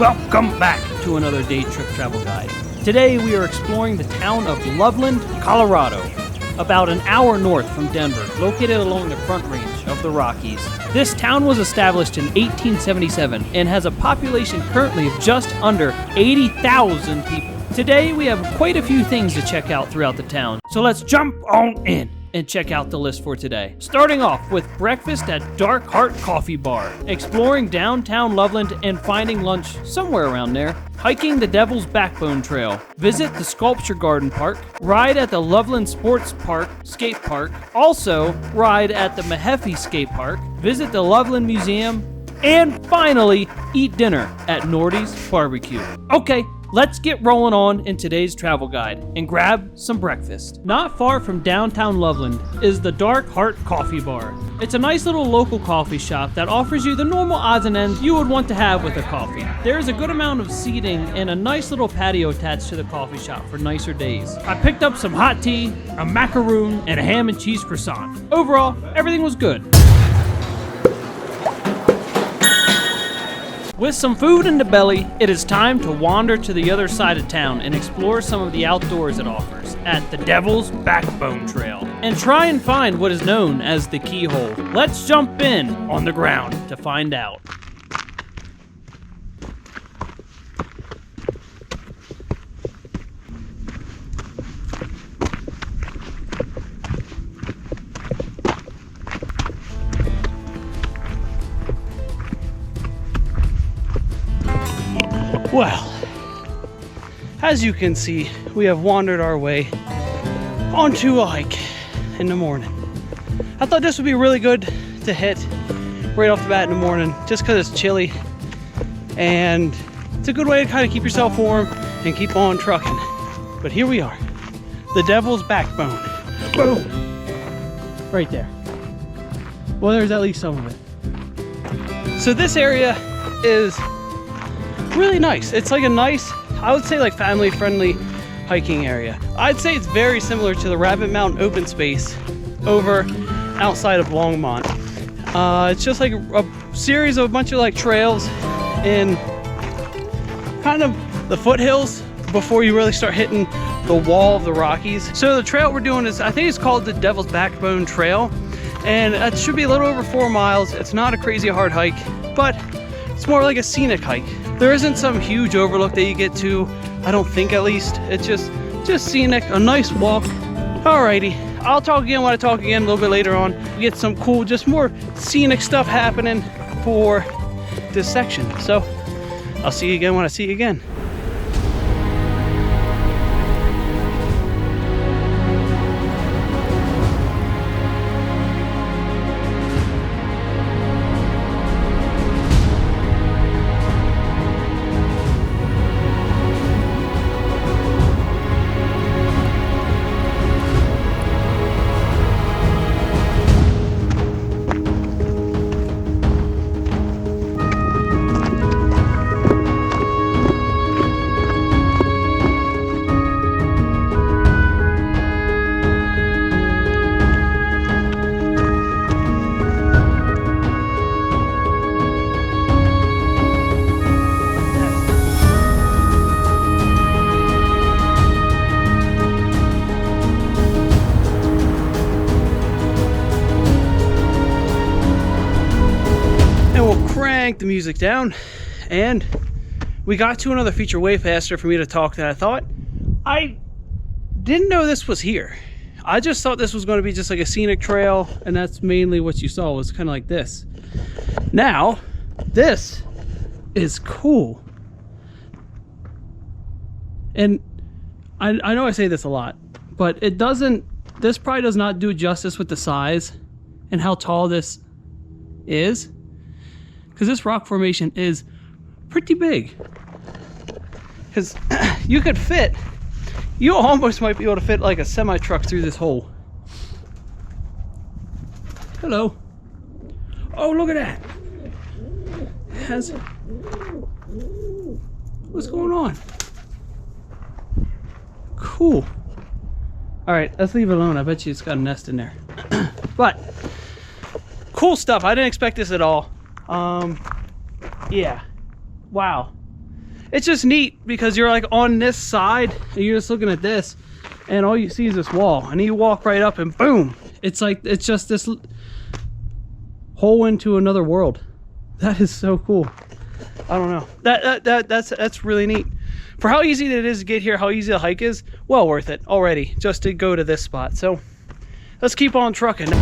Welcome back to another day trip travel guide. Today we are exploring the town of Loveland, Colorado, about an hour north from Denver, located along the Front Range of the Rockies. This town was established in 1877 and has a population currently of just under 80,000 people. Today we have quite a few things to check out throughout the town, so let's jump on in and check out the list for today. Starting off with breakfast at Dark Heart Coffee Bar, exploring downtown Loveland and finding lunch somewhere around there, hiking the Devil's Backbone Trail, visit the Sculpture Garden Park, ride at the Loveland Sports Park skate park, also ride at the Mehaffey skate park, visit the Loveland Museum, and finally eat dinner at Nordy's Barbecue. Okay, let's get rolling on in today's travel guide and grab some breakfast. Not far from downtown Loveland is the Dark Heart Coffee Bar. It's a nice little local coffee shop that offers you the normal odds and ends you would want to have with a coffee. There is a good amount of seating and a nice little patio attached to the coffee shop for nicer days. I picked up some hot tea, a macaroon, and a ham and cheese croissant. Overall, everything was good. With some food in the belly, it is time to wander to the other side of town and explore some of the outdoors it offers at the Devil's Backbone Trail and try and find what is known as the keyhole. Let's jump in on the ground to find out. Well, as you can see, we have wandered our way onto a hike in the morning. I thought this would be really good to hit right off the bat in the morning, just because it's chilly, and it's a good way to kind of keep yourself warm and keep on trucking. But here we are, the Devil's Backbone. Boom! Right there. Well, there's at least some of it. So this area is really nice. It's like a nice, I would say, like family-friendly hiking area. I'd say it's very similar to the Rabbit Mountain open space over outside of Longmont. It's just like a series of a bunch of like trails in kind of the foothills before you really start hitting the wall of the Rockies. So the trail we're doing is, I think it's called the Devil's Backbone Trail, and it should be a little over 4 miles. It's not a crazy hard hike, but it's more like a scenic hike. There isn't some huge overlook that you get to, I don't think, at least. It's just scenic, a nice walk. Alrighty, I'll talk again when I talk again a little bit later on. We get some cool, just more scenic stuff happening for this section. So I'll see you again when I see you again. The music down, and we got to another feature way faster for me to talk than I thought. I didn't know this was here. I just thought this was going to be just like a scenic trail, and that's mainly what you saw, was kind of like this. Now this is cool, and I know I say this a lot, but this probably does not do justice with the size and how tall this is, because this rock formation is pretty big. Because you almost might be able to fit like a semi truck through this hole. Hello. Oh, look at that. What's going on? Cool. All right, let's leave it alone. I bet you it's got a nest in there. But cool stuff. I didn't expect this at all. Yeah. Wow. it's just neat because you're like on this side and you're just looking at this and all you see is this wall, and you walk right up and boom, it's like it's just this hole into another world. That is so cool. I don't know, that's really neat. For how easy it is to get here, how easy the hike is, well worth it already just to go to this spot. So let's keep on trucking.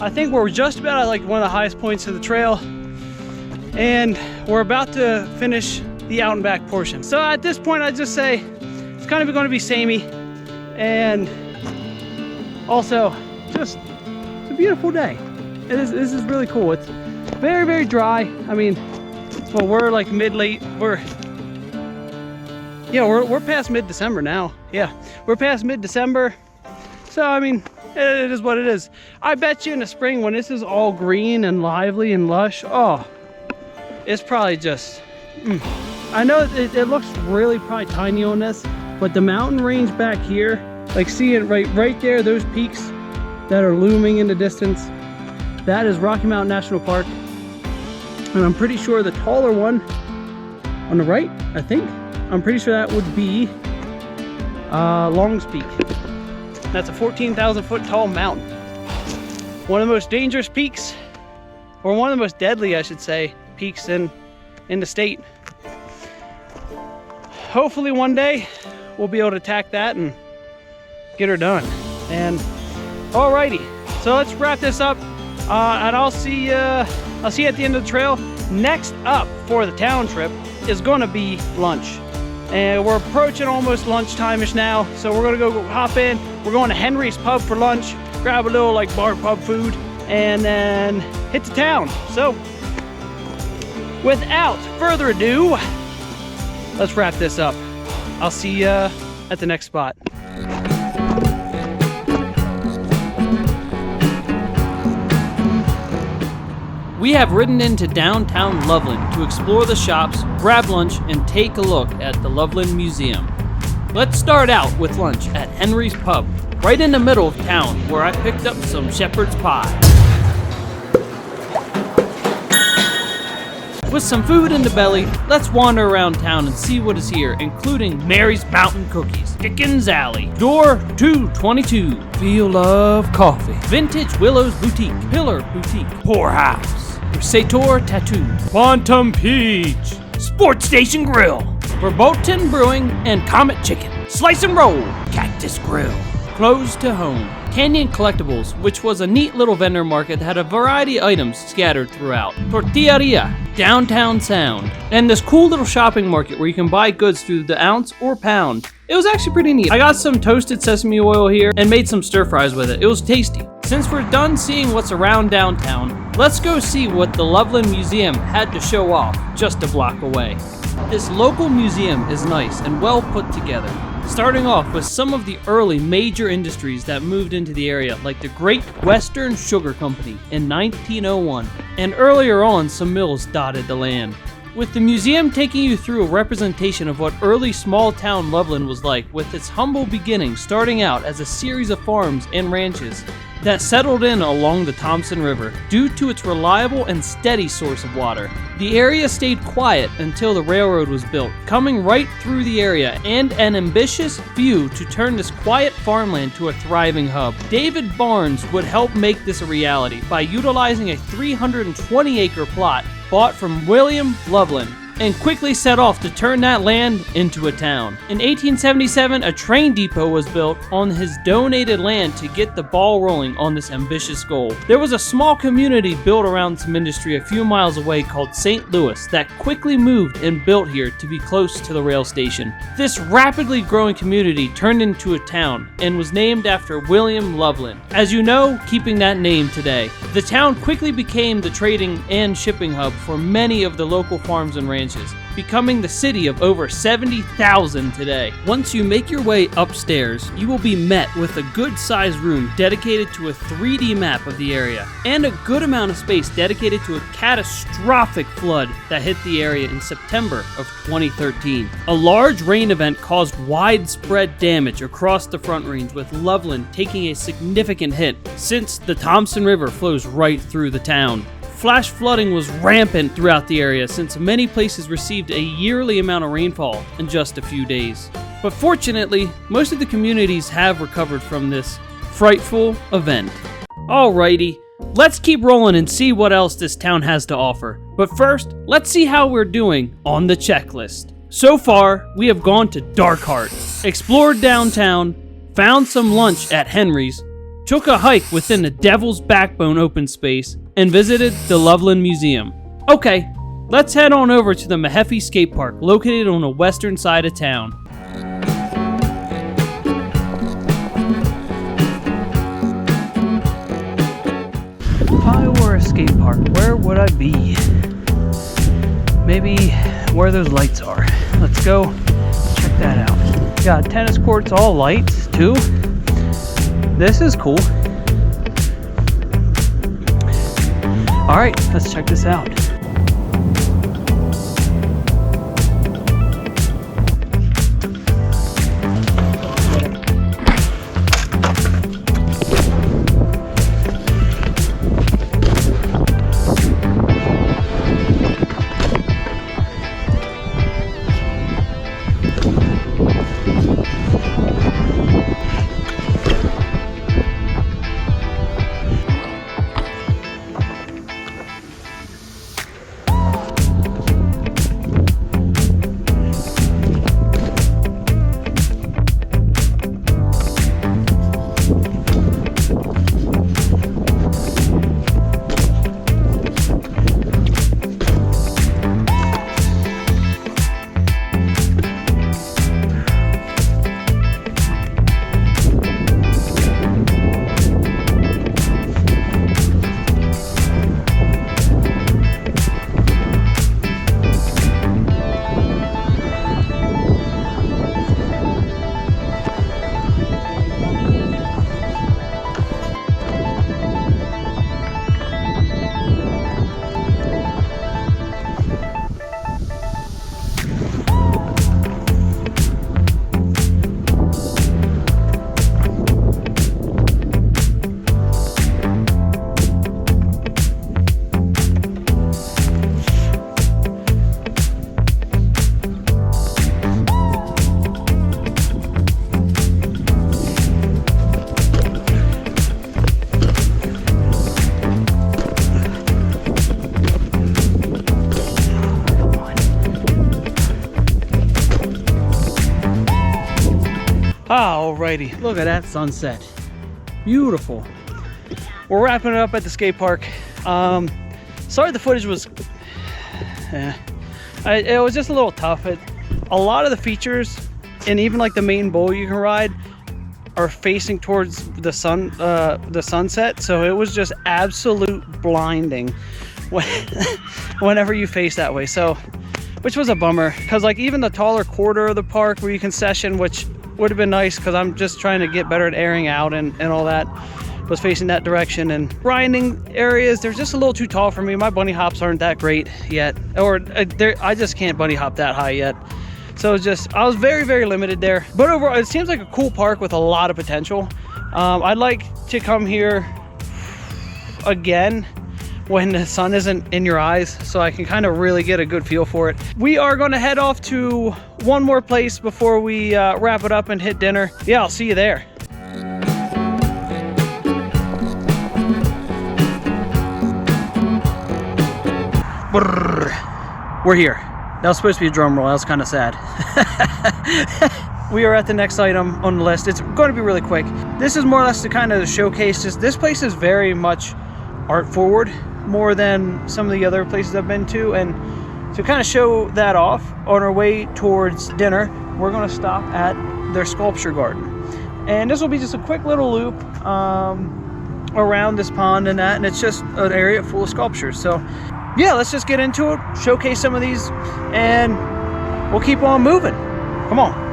I think we're just about at like one of the highest points of the trail, and we're about to finish the out and back portion. So at this point, I'd just say it's kind of going to be samey, and also just it's a beautiful day. This is really cool. It's very, very dry. I mean, well, we're like mid-late. We're past mid-December now. Yeah, we're past mid-December. So I mean, it is what it is. I bet you in the spring when this is all green and lively and lush, oh, it's probably just, I know it looks really probably tiny on this, but the mountain range back here, like seeing right there, those peaks that are looming in the distance, that is Rocky Mountain National Park. And I'm pretty sure the taller one on the right, I'm pretty sure that would be Long's Peak. That's a 14,000 foot tall mountain. One of the most dangerous peaks, or one of the most deadly, I should say, peaks in the state. Hopefully one day we'll be able to attack that and get her done. And alrighty, so let's wrap this up, and I'll see you at the end of the trail. Next up for the town trip is going to be lunch. And we're approaching almost lunchtime-ish now, so we're gonna go hop in. We're going to Henry's Pub for lunch, grab a little like bar pub food, and then hit the town. So without further ado, let's wrap this up. I'll see you at the next spot. We have ridden into downtown Loveland to explore the shops, grab lunch, and take a look at the Loveland Museum. Let's start out with lunch at Henry's Pub, right in the middle of town, where I picked up some shepherd's pie. With some food in the belly, let's wander around town and see what is here, including Mary's Mountain Cookies, Dickens Alley, Door 222, Field of Coffee, Vintage Willow's Boutique, Pillar Boutique, Poorhouse, Sator Tattoo, Quantum Peach, Sports Station Grill, Verboten Brewing and Comet Chicken, Slice and Roll, Cactus Grill, Close to Home, Canyon Collectibles, which was a neat little vendor market that had a variety of items scattered throughout, Tortilleria, Downtown Sound, and this cool little shopping market where you can buy goods through the ounce or pound. It was actually pretty neat. I got some toasted sesame oil here and made some stir fries with it. It was tasty. Since we're done seeing what's around downtown, let's go see what the Loveland Museum had to show off just a block away. This local museum is nice and well put together, starting off with some of the early major industries that moved into the area, like the Great Western Sugar Company in 1901, and earlier on some mills dotted the land. with the museum taking you through a representation of what early small-town Loveland was like, with its humble beginnings starting out as a series of farms and ranches that settled in along the Thompson River due to its reliable and steady source of water. The area stayed quiet until the railroad was built, coming right through the area, and an ambitious view to turn this quiet farmland to a thriving hub. David Barnes would help make this a reality by utilizing a 320-acre plot bought from William Loveland, and quickly set off to turn that land into a town. In 1877, a train depot was built on his donated land to get the ball rolling on this ambitious goal. There was a small community built around some industry a few miles away called St. Louis that quickly moved and built here to be close to the rail station. This rapidly growing community turned into a town and was named after William Loveland, as you know, keeping that name today. The town quickly became the trading and shipping hub for many of the local farms and ranches, becoming the city of over 70,000 today. Once you make your way upstairs, you will be met with a good-sized room dedicated to a 3D map of the area, and a good amount of space dedicated to a catastrophic flood that hit the area in September of 2013. A large rain event caused widespread damage across the Front Range, with Loveland taking a significant hit since the Thompson River flows right through the town. Flash flooding was rampant throughout the area since many places received a yearly amount of rainfall in just a few days. But fortunately, most of the communities have recovered from this frightful event. Alrighty, let's keep rolling and see what else this town has to offer. But first, let's see how we're doing on the checklist. So far, we have gone to Darkheart, explored downtown, found some lunch at Henry's, took a hike within the Devil's Backbone open space, and visited the Loveland Museum. Okay, let's head on over to the Mehaffey Skatepark, located on the western side of town. If I were a skate park, where would I be? Maybe where those lights are. Let's go check that out. Got tennis courts, all lights too. This is cool. Alright, let's check this out. Alrighty, look at that sunset. Beautiful. We're wrapping it up at the skate park. Sorry the footage was, it was just a little tough. A lot of the features and even like the main bowl you can ride are facing towards the sunset, so it was just absolute blinding whenever you face that way. So, which was a bummer, because like even the taller quarter of the park where you can session, which would have been nice because I'm just trying to get better at airing out and all that. was facing that direction. And grinding areas, they're just a little too tall for me. My bunny hops aren't that great yet, or I just can't bunny hop that high yet. So I was very, very limited there. But overall, it seems like a cool park with a lot of potential. I'd like to come here again when the sun isn't in your eyes, so I can kind of really get a good feel for it. We are going to head off to one more place before we wrap it up and hit dinner. Yeah, I'll see you there. Brrr. We're here. That was supposed to be a drum roll. That was kind of sad. We are at the next item on the list. It's going to be really quick. This is more or less to kind of showcase this place is very much art forward, more than some of the other places I've been to, and to kind of show that off, on our way towards dinner, we're going to stop at their sculpture garden. And this will be just a quick little loop around this pond and that, and it's just an area full of sculptures. So yeah, let's just get into it, showcase some of these, and we'll keep on moving. Come on.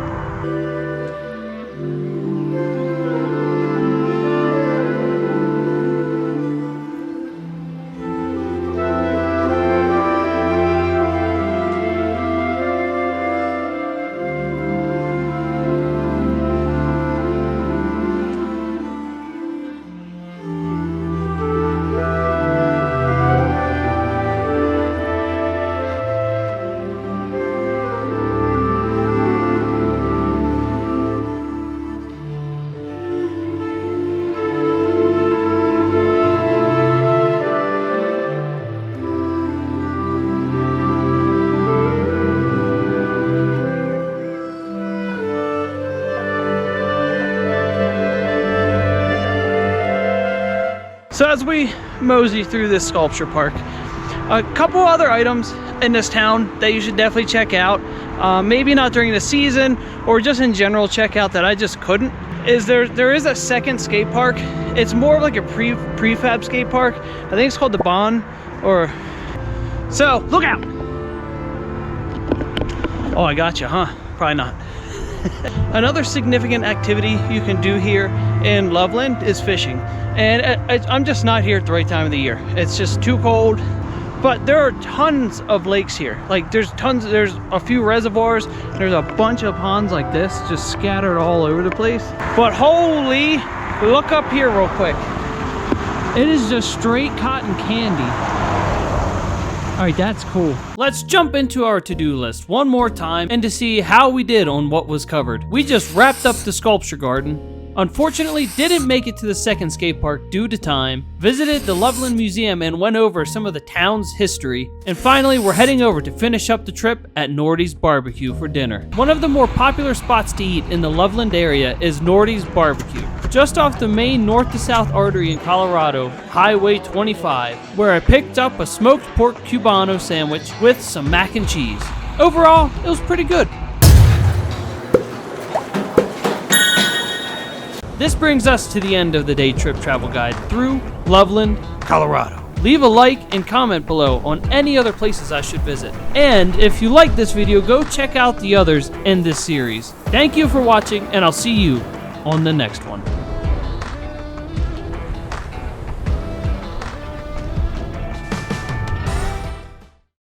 So as we mosey through this sculpture park, a couple other items in this town that you should definitely check out, maybe not during the season or just in general check out that I just couldn't, is there is a second skate park. It's more of like a prefab skate park. I think it's called the Bond, or so look out. Oh, I got you, huh? Probably not. Another significant activity you can do here in Loveland is fishing. And I'm just not here at the right time of the year. It's just too cold. But there are tons of lakes here. Like there's a few reservoirs. There's a bunch of ponds like this just scattered all over the place. But holy, look up here real quick. It is just straight cotton candy. All right, that's cool. Let's jump into our to-do list one more time and to see how we did on what was covered. We just wrapped up the sculpture garden. Unfortunately, didn't make it to the second skate park due to time, visited the Loveland Museum and went over some of the town's history, and finally we're heading over to finish up the trip at Nordy's Barbecue for dinner. One of the more popular spots to eat in the Loveland area is Nordy's Barbecue, just off the main north to south artery in Colorado, Highway 25, where I picked up a smoked pork cubano sandwich with some mac and cheese. Overall, it was pretty good. This brings us to the end of the day trip travel guide through Loveland, Colorado. Leave a like and comment below on any other places I should visit. And if you like this video, go check out the others in this series. Thank you for watching, and I'll see you on the next one.